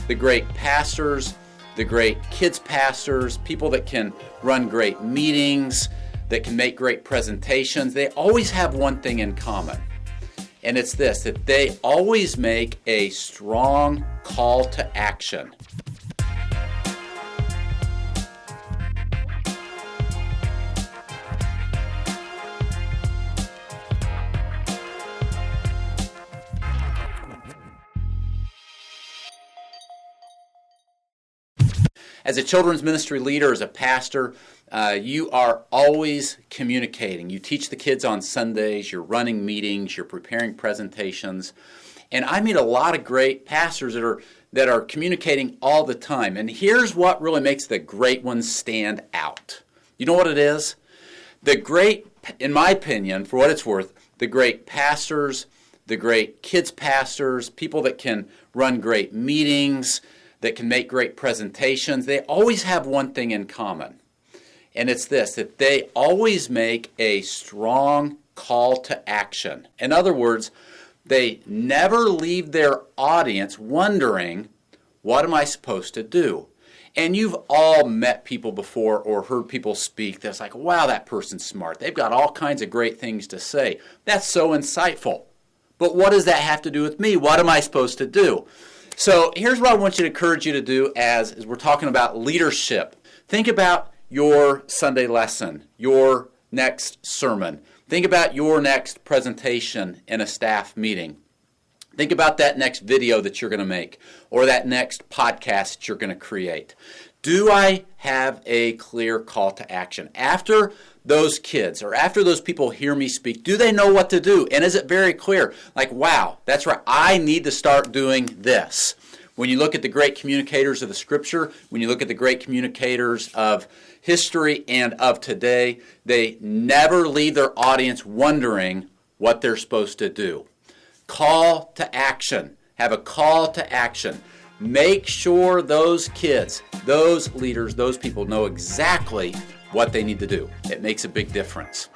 the great pastors, the great kids pastors, people that can run great meetings, that can make great presentations, they always have one thing in common. And it's this, that they always make a strong call to action. As a children's ministry leader, as a pastor, you are always communicating. You teach the kids on Sundays, you're running meetings, you're preparing presentations. And I meet a lot of great pastors that are communicating all the time. And here's what really makes the great ones stand out. You know what it is? The great, in my opinion, for what it's worth, the great pastors, the great kids pastors, people that can run great meetings, that can make great presentations, they always have one thing in common. And it's this, that they always make a strong call to action. In other words, they never leave their audience wondering, what am I supposed to do? And you've all met people before or heard people speak that's like, wow, that person's smart. They've got all kinds of great things to say. That's so insightful. But what does that have to do with me? What am I supposed to do? So here's what I want you to encourage you to do as we're talking about leadership. Think about your Sunday lesson, your next sermon. Think about your next presentation in a staff meeting. Think about that next video that you're going to make or that next podcast that you're going to create. Do I have a clear call to action? After those kids or after those people hear me speak, do they know what to do? And is it very clear? Like, wow, that's right, I need to start doing this. When you look at the great communicators of the Scripture, when you look at the great communicators of history and of today, they never leave their audience wondering what they're supposed to do. Call to action. Have a call to action. Make sure those kids, those leaders, those people know exactly what they need to do. It makes a big difference.